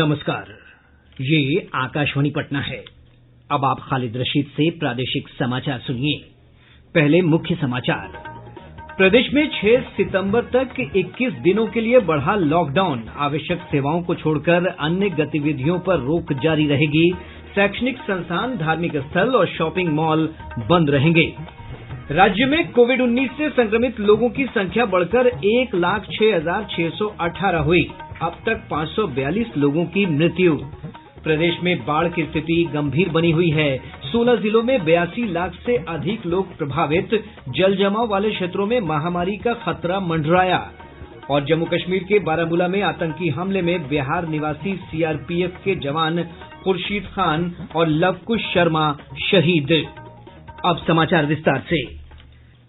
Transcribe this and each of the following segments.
नमस्कार, ये आकाशवाणी पटना है। अब आप खालिद रशीद से प्रादेशिक समाचार सुनिए। पहले मुख्य समाचार। प्रदेश में 6 सितंबर तक 21 दिनों के लिए बढ़ा लॉकडाउन। आवश्यक सेवाओं को छोड़कर अन्य गतिविधियों पर रोक जारी रहेगी। शैक्षणिक संस्थान, धार्मिक स्थल और शॉपिंग मॉल बंद रहेंगे। राज्य में कोविड-19 से संक्रमित लोगों की संख्या बढ़कर 1,06,618 हुई। अब तक 542 लोगों की मृत्यु। प्रदेश में बाढ़ की स्थिति गंभीर बनी हुई है। 16 जिलों में 82 लाख से अधिक लोग प्रभावित। जल जमाव वाले क्षेत्रों में महामारी का खतरा मंडराया। और जम्मू कश्मीर के बारामूला में आतंकी हमले में बिहार निवासी सीआरपीएफ के जवान खुर्शीद खान और लवकुश शर्मा शहीद। अब समाचार विस्तार से।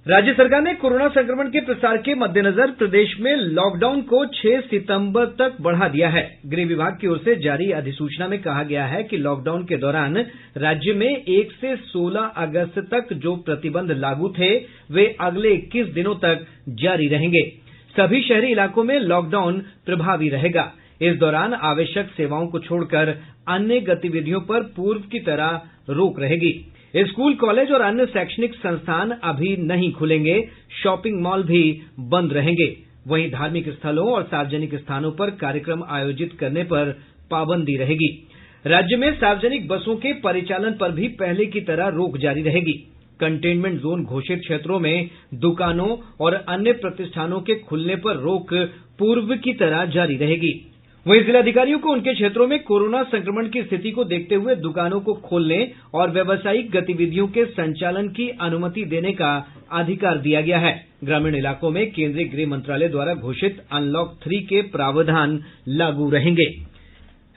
राज्य सरकार ने कोरोना संक्रमण के प्रसार के मद्देनजर प्रदेश में लॉकडाउन को 6 सितंबर तक बढ़ा दिया है। गृह विभाग की ओर से जारी अधिसूचना में कहा गया है कि लॉकडाउन के दौरान राज्य में 1 से 16 अगस्त तक जो प्रतिबंध लागू थे वे अगले 21 दिनों तक जारी रहेंगे। सभी शहरी इलाकों में लॉकडाउन प्रभावी रहेगा। इस दौरान आवश्यक सेवाओं को छोड़कर अन्य गतिविधियों पर पूर्व की तरह रोक रहेगी। स्कूल, कॉलेज और अन्य शैक्षणिक संस्थान अभी नहीं खुलेंगे। शॉपिंग मॉल भी बंद रहेंगे। वहीं धार्मिक स्थलों और सार्वजनिक स्थानों पर कार्यक्रम आयोजित करने पर पाबंदी रहेगी। राज्य में सार्वजनिक बसों के परिचालन पर भी पहले की तरह रोक जारी रहेगी। कंटेनमेंट जोन घोषित क्षेत्रों में दुकानों और अन्य प्रतिष्ठानों के खुलने पर रोक पूर्व की तरह जारी रहेगी। वहीं जिलाधिकारियों को उनके क्षेत्रों में कोरोना संक्रमण की स्थिति को देखते हुए दुकानों को खोलने और व्यावसायिक गतिविधियों के संचालन की अनुमति देने का अधिकार दिया गया है। ग्रामीण इलाकों में केंद्रीय गृह मंत्रालय द्वारा घोषित अनलॉक 3 के प्रावधान लागू रहेंगे।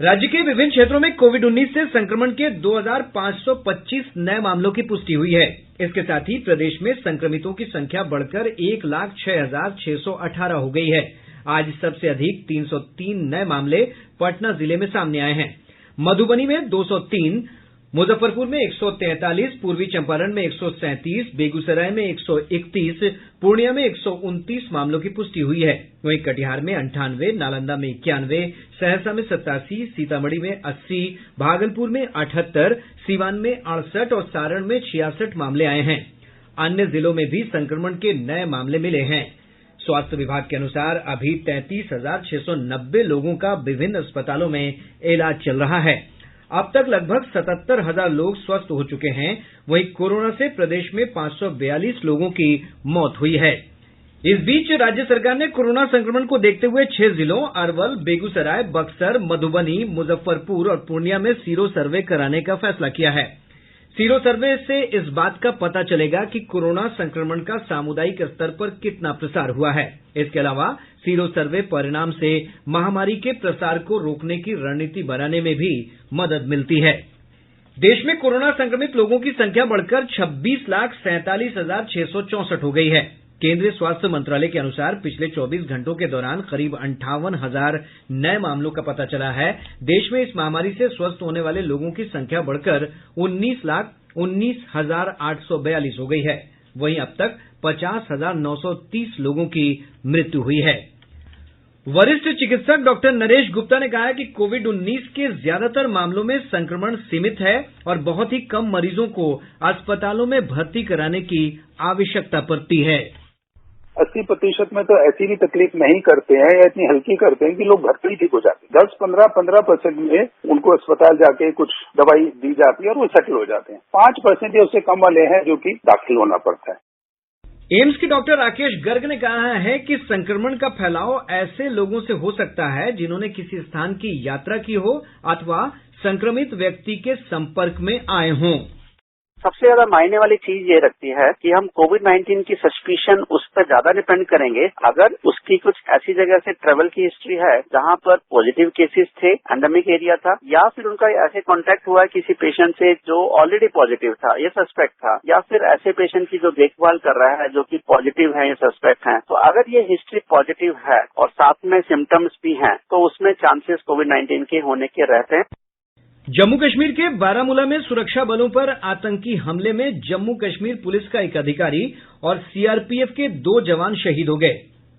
राज्य के विभिन्न क्षेत्रों में कोविड-19 से संक्रमण के 2,525 नए मामलों की पुष्टि हुई है। इसके साथ ही प्रदेश में संक्रमितों की संख्या बढ़कर 1,06,618 हो गई है। आज सबसे अधिक 303 नए मामले पटना जिले में सामने आए हैं। मधुबनी में 203, मुजफ्फरपुर में 143, पूर्वी चंपारण में 137, बेगूसराय में 131, पूर्णिया में 129 मामलों की पुष्टि हुई है। वहीं कटिहार में 98, नालंदा में 91, सहरसा में 87, सीतामढ़ी में 80, भागलपुर में 78, सीवान में 68 और सारण में 66 मामले आए हैं। अन्य जिलों में भी संक्रमण के नए मामले मिले हैं। स्वास्थ्य विभाग के अनुसार अभी 33,690 लोगों का विभिन्न अस्पतालों में इलाज चल रहा है। अब तक लगभग 77,000 लोग स्वस्थ हो चुके हैं। वहीं कोरोना से प्रदेश में 542 लोगों की मौत हुई है। इस बीच राज्य सरकार ने कोरोना संक्रमण को देखते हुए 6 जिलों अरवल, बेगूसराय, बक्सर, मधुबनी, मुजफ्फरपुर और पूर्णिया में सीरो सर्वे कराने का फैसला किया है। सीरो सर्वे से इस बात का पता चलेगा कि कोरोना संक्रमण का सामुदायिक स्तर पर कितना प्रसार हुआ है। इसके अलावा सीरो सर्वे परिणाम से महामारी के प्रसार को रोकने की रणनीति बनाने में भी मदद मिलती है। देश में कोरोना संक्रमित लोगों की संख्या बढ़कर 26,47,664 हो गई है। केंद्रीय स्वास्थ्य मंत्रालय के अनुसार पिछले 24 घंटों के दौरान करीब 58,000 नए मामलों का पता चला है। देश में इस महामारी से स्वस्थ होने वाले लोगों की संख्या बढ़कर 19,19,842 हो गई है। वहीं अब तक 50,930 लोगों की मृत्यु हुई है। वरिष्ठ चिकित्सक डॉक्टर नरेश गुप्ता ने कहा है कि कोविड-19 के ज्यादातर मामलों में संक्रमण सीमित है और बहुत ही कम मरीजों को अस्पतालों में भर्ती कराने की आवश्यकता पड़ती है। 80% में तो ऐसी भी तकलीफ नहीं करते हैं या इतनी हल्की करते हैं कि लोग घर पे ही ठीक हो जाते हैं। 10-15% में उनको अस्पताल जाके कुछ दवाई दी जाती है और वो सेटल हो जाते हैं। 5% या उससे कम वाले हैं जो कि दाखिल होना पड़ता है। एम्स के डॉक्टर राकेश गर्ग ने कहा है कि संक्रमण का फैलाव ऐसे लोगों से हो सकता है जिन्होंने किसी स्थान की यात्रा की हो अथवा संक्रमित व्यक्ति के संपर्क में आए हों। सबसे ज्यादा मायने वाली चीज ये रखती है कि हम कोविड-19 की सस्पिशन उस पर ज्यादा डिपेंड करेंगे अगर उसकी कुछ ऐसी जगह से ट्रेवल की हिस्ट्री है जहां पर पॉजिटिव केसेस थे, एंडेमिक एरिया था, या फिर उनका ऐसे कांटेक्ट हुआ किसी पेशेंट से जो ऑलरेडी पॉजिटिव था, ये सस्पेक्ट था, या फिर ऐसे पेशेंट की जो देखभाल कर रहा है जो कि पॉजिटिव है, ये सस्पेक्ट है। तो अगर ये हिस्ट्री पॉजिटिव है और साथ में सिम्टम्स भी हैं तो उसमें चांसेस कोविड-19 के होने के रहते हैं। जम्मू कश्मीर के बारामूला में सुरक्षा बलों पर आतंकी हमले में जम्मू कश्मीर पुलिस का एक अधिकारी और सीआरपीएफ के 2 जवान शहीद हो गए।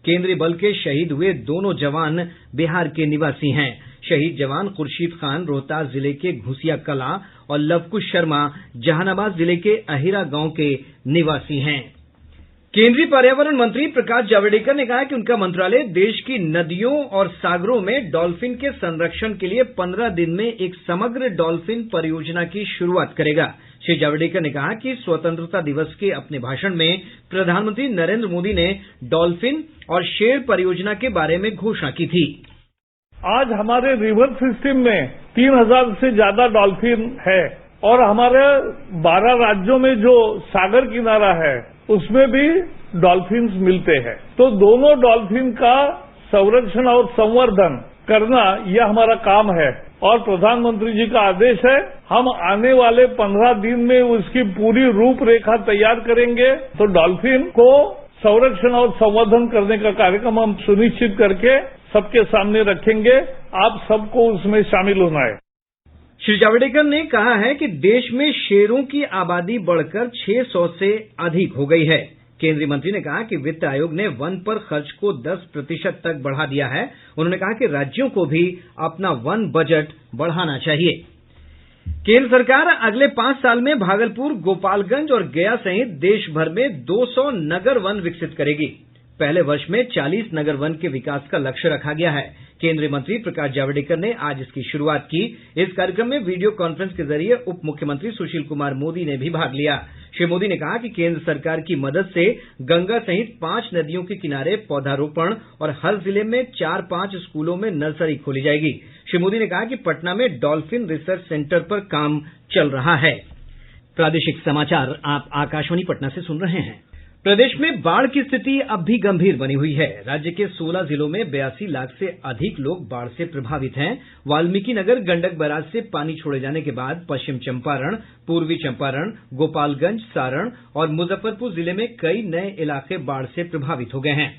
केंद्रीय बल के शहीद हुए दोनों जवान बिहार के निवासी हैं। शहीद जवान खुर्शीद खान रोहतास जिले के घुसिया कला और लवकुश शर्मा जहानाबाद जिले के अहिरा गांव के निवासी हैं। केंद्रीय पर्यावरण मंत्री प्रकाश जावड़ेकर ने कहा है कि उनका मंत्रालय देश की नदियों और सागरों में डॉल्फिन के संरक्षण के लिए 15 दिन में एक समग्र डॉल्फिन परियोजना की शुरूआत करेगा। श्री जावड़ेकर ने कहा कि स्वतंत्रता दिवस के अपने भाषण में प्रधानमंत्री नरेंद्र मोदी ने डॉल्फिन और शेर परियोजना के बारे में घोषणा की थी। आज हमारे रिवर सिस्टम में 3000 से ज्यादा डॉल्फिन है और हमारे 12 राज्यों में जो सागर किनारा है उसमें भी डॉल्फिन्स मिलते हैं। तो दोनों डॉल्फिन का संरक्षण और संवर्धन करना यह हमारा काम है और प्रधानमंत्री जी का आदेश है। हम आने वाले 15 दिन में उसकी पूरी रूपरेखा तैयार करेंगे। तो डॉल्फिन को संरक्षण और संवर्धन करने का कार्यक्रम हम सुनिश्चित करके सबके सामने रखेंगे। आप सबको उसमें शामिल होना है। श्री जावड़ेकर ने कहा है कि देश में शेरों की आबादी बढ़कर 600 से अधिक हो गई है। केंद्रीय मंत्री ने कहा कि वित्त आयोग ने वन पर खर्च को 10% तक बढ़ा दिया है। उन्होंने कहा कि राज्यों को भी अपना वन बजट बढ़ाना चाहिए। केंद्र सरकार अगले 5 साल में भागलपुर, गोपालगंज और गया सहित देश भर में 200 नगर वन विकसित करेगी। पहले वर्ष में 40 नगर वन के विकास का लक्ष्य रखा गया है। केंद्रीय मंत्री प्रकाश जावड़ेकर ने आज इसकी शुरूआत की। इस कार्यक्रम में वीडियो कॉन्फ्रेंस के जरिए उप मुख्यमंत्री सुशील कुमार मोदी ने भी भाग लिया। श्री मोदी ने कहा कि केंद्र सरकार की मदद से गंगा सहित 5 नदियों के किनारे पौधारोपण और हर जिले में 4-5 स्कूलों में नर्सरी खोली जाएगी। श्री मोदी ने कहा कि पटना में डॉल्फिन रिसर्च सेंटर पर काम चल रहा है। प्रादेशिक समाचार आप आकाशवाणी पटना से सुन रहे हैं। प्रदेश में बाढ़ की स्थिति अब भी गंभीर बनी हुई है। राज्य के 16 जिलों में 82 लाख से अधिक लोग बाढ़ से प्रभावित हैं। वाल्मीकिनगर गंडक बराज से पानी छोड़े जाने के बाद पश्चिम चंपारण, पूर्वी चंपारण, गोपालगंज, सारण और मुजफ्फरपुर जिले में कई नए इलाके बाढ़ से प्रभावित हो गए हैं।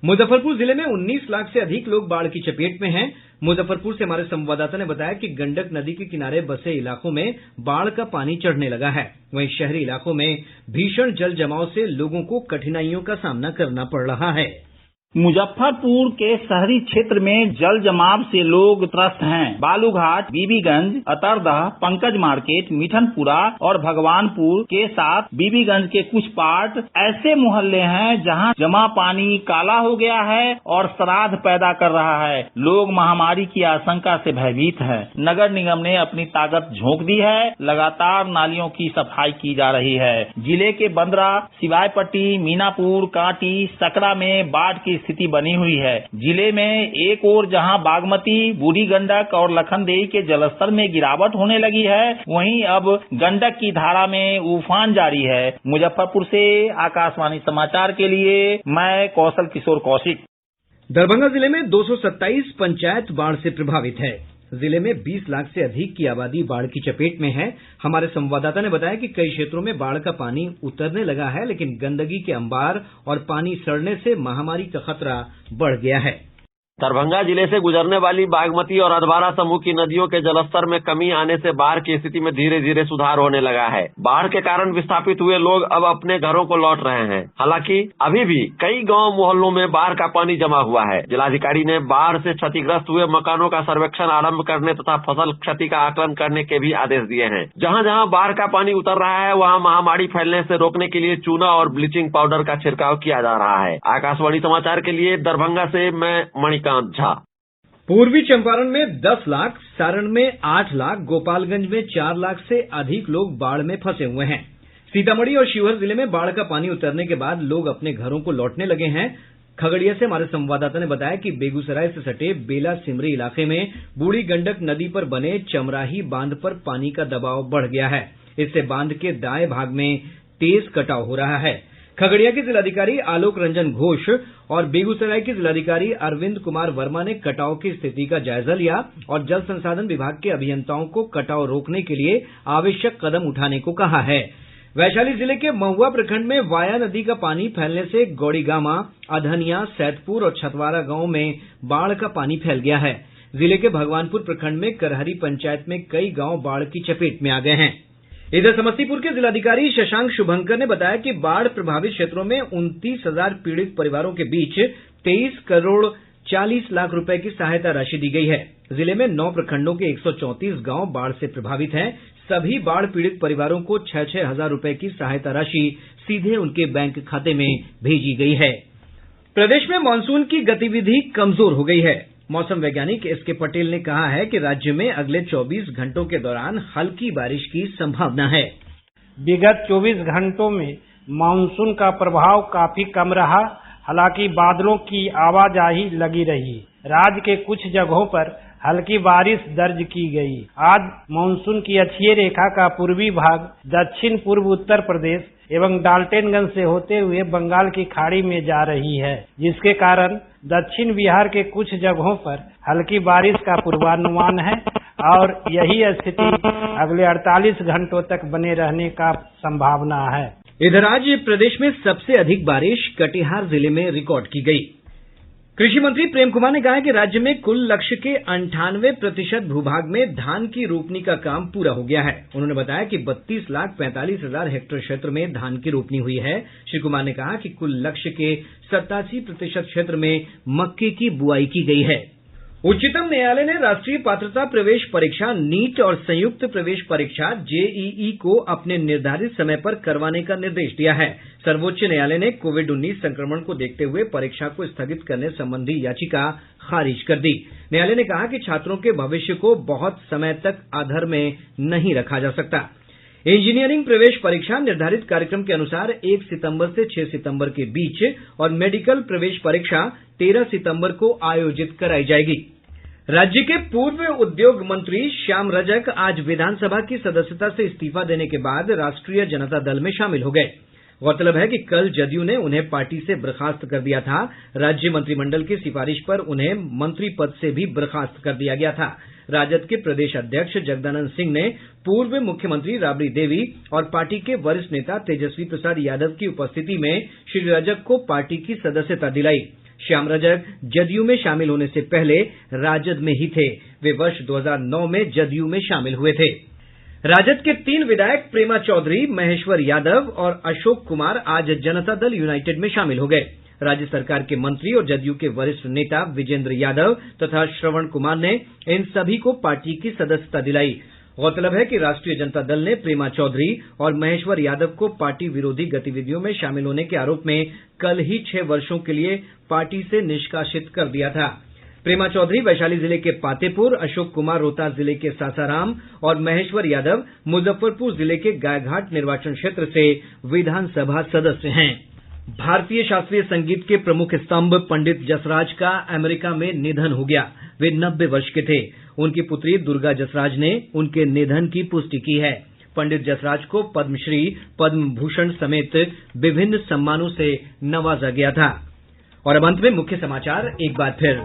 मुजफ्फरपुर जिले में 19 लाख से अधिक लोग बाढ़ की चपेट में हैं। मुजफ्फरपुर से हमारे संवाददाता ने बताया कि गंडक नदी के किनारे बसे इलाकों में बाढ़ का पानी चढ़ने लगा है। वहीं शहरी इलाकों में भीषण जल जमाव से लोगों को कठिनाइयों का सामना करना पड़ रहा है। मुजफ्फरपुर के शहरी क्षेत्र में जल जमाव से लोग त्रस्त हैं। बालूघाट, बीबीगंज, अतरदह, पंकज मार्केट, मिठनपुरा और भगवानपुर के साथ बीबीगंज के कुछ पार्ट ऐसे मोहल्ले हैं जहां जमा पानी काला हो गया है और श्राद्ध पैदा कर रहा है। लोग महामारी की आशंका से भयभीत हैं। नगर निगम ने अपनी ताकत झोंक दी है। लगातार नालियों की सफाई की जा रही है। जिले के बंदरा, सिवायपट्टी, मीनापुर, कांटी, सकरा में बाढ़ की स्थिति बनी हुई है। जिले में एक ओर जहां बागमती, बूढ़ी गंडक और लखनदेई के जलस्तर में गिरावट होने लगी है, वहीं अब गंडक की धारा में उफान जारी है। मुजफ्फरपुर से आकाशवाणी समाचार के लिए मैं कौशल किशोर कौशिक। दरभंगा जिले में 227 पंचायत बाढ़ से प्रभावित है। जिले में 20 लाख से अधिक की आबादी बाढ़ की चपेट में है। हमारे संवाददाता ने बताया कि कई क्षेत्रों में बाढ़ का पानी उतरने लगा है, लेकिन गंदगी के अंबार और पानी सड़ने से महामारी का खतरा बढ़ गया है। दरभंगा जिले से गुजरने वाली बागमती और अधवारा समूह की नदियों के जलस्तर में कमी आने से बाढ़ की स्थिति में धीरे धीरे सुधार होने लगा है। बाढ़ के कारण विस्थापित हुए लोग अब अपने घरों को लौट रहे हैं। हालांकि अभी भी कई गांव मोहल्लों में बाढ़ का पानी जमा हुआ है। जिलाधिकारी ने बाढ़ से क्षतिग्रस्त हुए मकानों का सर्वेक्षण आरंभ करने तथा फसल क्षति का आकलन करने के भी आदेश दिए हैं। जहाँ जहाँ बाढ़ का पानी उतर रहा है, वहाँ महामारी फैलने से रोकने के लिए चूना और ब्लीचिंग पाउडर का छिड़काव किया जा रहा है। आकाशवाणी समाचार के लिए दरभंगा से मैं मणिकांत झा। पूर्वी चंपारण में 10 लाख, सारण में 8 लाख, गोपालगंज में 4 लाख से अधिक लोग बाढ़ में फंसे हुए हैं। सीतामढ़ी और शिवहर जिले में बाढ़ का पानी उतरने के बाद लोग अपने घरों को लौटने लगे हैं। खगड़िया से हमारे संवाददाता ने बताया कि बेगूसराय से सटे बेला सिमरी इलाके में बूढ़ी गंडक नदी पर बने चमराही बांध पर पानी का दबाव बढ़ गया है। इससे बांध के दाएं भाग में तेज कटाव हो रहा है। खगड़िया के जिलाधिकारी आलोक रंजन घोष और बेगूसराय के जिलाधिकारी अरविंद कुमार वर्मा ने कटाव की स्थिति का जायजा लिया और जल संसाधन विभाग के अभियंताओं को कटाव रोकने के लिए आवश्यक कदम उठाने को कहा है। वैशाली जिले के महुआ प्रखंड में वाया नदी का पानी फैलने से गौड़ीगामा, अधनिया, सैदपुर और छतवारा गांव में बाढ़ का पानी फैल गया है। जिले के भगवानपुर प्रखंड में करहरी पंचायत में कई गांव बाढ़ की चपेट में आ गए हैं। इधर समस्तीपुर के जिलाधिकारी शशांक शुभंकर ने बताया कि बाढ़ प्रभावित क्षेत्रों में 29,000 पीड़ित परिवारों के बीच 23 करोड़ 40 लाख रुपए की सहायता राशि दी गई है। जिले में 9 प्रखंडों के 134 गांव बाढ़ से प्रभावित हैं। सभी बाढ़ पीड़ित परिवारों को 6-6 हजार रुपए की सहायता राशि सीधे उनके बैंक खाते में भेजी गई है। प्रदेश में मानसून की गतिविधि कमजोर हो गई है। मौसम वैज्ञानिक एसके पटेल ने कहा है कि राज्य में अगले 24 घंटों के दौरान हल्की बारिश की संभावना है। विगत 24 घंटों में मानसून का प्रभाव काफी कम रहा, हालांकि बादलों की आवाजाही लगी रही। राज्य के कुछ जगहों पर हल्की बारिश दर्ज की गई। आज मानसून की अक्षीय रेखा का पूर्वी भाग दक्षिण पूर्व उत्तर प्रदेश एवं डाल्टनगंज से होते हुए बंगाल की खाड़ी में जा रही है, जिसके कारण दक्षिण बिहार के कुछ जगहों पर हल्की बारिश का पूर्वानुमान है और यही स्थिति अगले 48 घंटों तक बने रहने का संभावना है। इधर आज प्रदेश में सबसे अधिक बारिश कटिहार जिले में रिकॉर्ड की गई। कृषि मंत्री प्रेम कुमार ने कहा है कि राज्य में कुल लक्ष्य के 98% भूभाग में धान की रोपनी का काम पूरा हो गया है। उन्होंने बताया कि 32,45,000 हेक्टेयर क्षेत्र में धान की रोपनी हुई है। श्री कुमार ने कहा कि कुल लक्ष्य के 87% क्षेत्र में मक्के की बुआई की गई है। उच्चतम न्यायालय ने राष्ट्रीय पात्रता प्रवेश परीक्षा नीट और संयुक्त प्रवेश परीक्षा जेईई को अपने निर्धारित समय पर करवाने का निर्देश दिया है। सर्वोच्च न्यायालय ने कोविड-19 संक्रमण को देखते हुए परीक्षा को स्थगित करने संबंधी याचिका खारिज कर दी। न्यायालय ने कहा कि छात्रों के भविष्य को बहुत समय तक अधर में नहीं रखा जा सकता। इंजीनियरिंग प्रवेश परीक्षा निर्धारित कार्यक्रम के अनुसार 1 सितंबर से 6 सितंबर के बीच और मेडिकल प्रवेश परीक्षा 13 सितंबर को आयोजित कराई जाएगी। राज्य के पूर्व उद्योग मंत्री श्याम रजक आज विधानसभा की सदस्यता से इस्तीफा देने के बाद राष्ट्रीय जनता दल में शामिल हो गए। गौरतलब है कि कल जदयू ने उन्हें पार्टी से बर्खास्त कर दिया था। राज्य मंत्रिमंडल की सिफारिश पर उन्हें मंत्री पद से भी बर्खास्त कर दिया गया था। राजद के प्रदेश अध्यक्ष जगदानंद सिंह ने पूर्व मुख्यमंत्री राबड़ी देवी और पार्टी के वरिष्ठ नेता तेजस्वी प्रसाद यादव की उपस्थिति में श्री रजक को पार्टी की सदस्यता दिलाई। श्याम रजक जदयू में शामिल होने से पहले राजद में ही थे। वे वर्ष 2009 में जदयू में शामिल हुए थे। राजद के 3 विधायक प्रेमा चौधरी, महेश्वर यादव और अशोक कुमार आज जनता दल यूनाइटेड में शामिल हो गए। राज्य सरकार के मंत्री और जदयू के वरिष्ठ नेता विजेंद्र यादव तथा श्रवण कुमार ने इन सभी को पार्टी की सदस्यता दिलाई। गौरतलब है कि राष्ट्रीय जनता दल ने प्रेमा चौधरी और महेश्वर यादव को पार्टी विरोधी गतिविधियों में शामिल होने के आरोप में कल ही 6 वर्षों के लिए पार्टी से निष्कासित कर दिया था। प्रेमा चौधरी वैशाली जिले के पातेपुर, अशोक कुमार रोहतास जिले के सासाराम और महेश्वर यादव मुजफ्फरपुर जिले के गायघाट निर्वाचन क्षेत्र से विधानसभा सदस्य हैं। भारतीय शास्त्रीय संगीत के प्रमुख स्तंभ पंडित जसराज का अमेरिका में निधन हो गया। वे 90 वर्ष के थे। उनकी पुत्री दुर्गा जसराज ने उनके निधन की पुष्टि की है। पंडित जसराज को पद्मश्री, पद्म भूषण समेत विभिन्न सम्मानों से नवाजा गया था। और अब अंत में मुख्य समाचार एक बार फिर।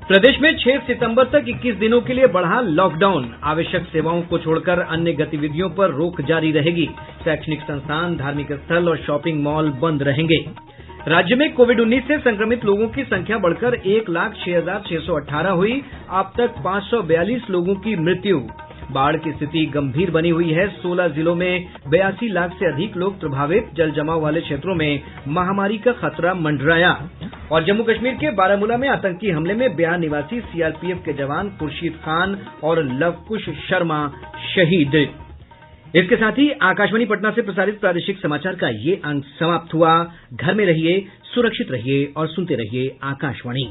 प्रदेश में 6 सितंबर तक 21 दिनों के लिए बढ़ा लॉकडाउन। आवश्यक सेवाओं को छोड़कर अन्य गतिविधियों पर रोक जारी रहेगी। शैक्षणिक संस्थान, धार्मिक स्थल और शॉपिंग मॉल बंद रहेंगे। राज्य में कोविड-19 से संक्रमित लोगों की संख्या बढ़कर 1,06,618 हुई। अब तक 542 लोगों की मृत्यु। बाढ़ की स्थिति गंभीर बनी हुई है। 16 जिलों में 82 लाख से अधिक लोग प्रभावित। जल जमाव वाले क्षेत्रों में महामारी का खतरा मंडराया। और जम्मू कश्मीर के बारामूला में आतंकी हमले में बिहार निवासी सीआरपीएफ के जवान खुर्शीद खान और लवकुश शर्मा शहीद। इसके साथ ही आकाशवाणी पटना से प्रसारित प्रादेशिक समाचार का ये अंक समाप्त हुआ। घर में रहिए, सुरक्षित रहिए और सुनते रहिए आकाशवाणी।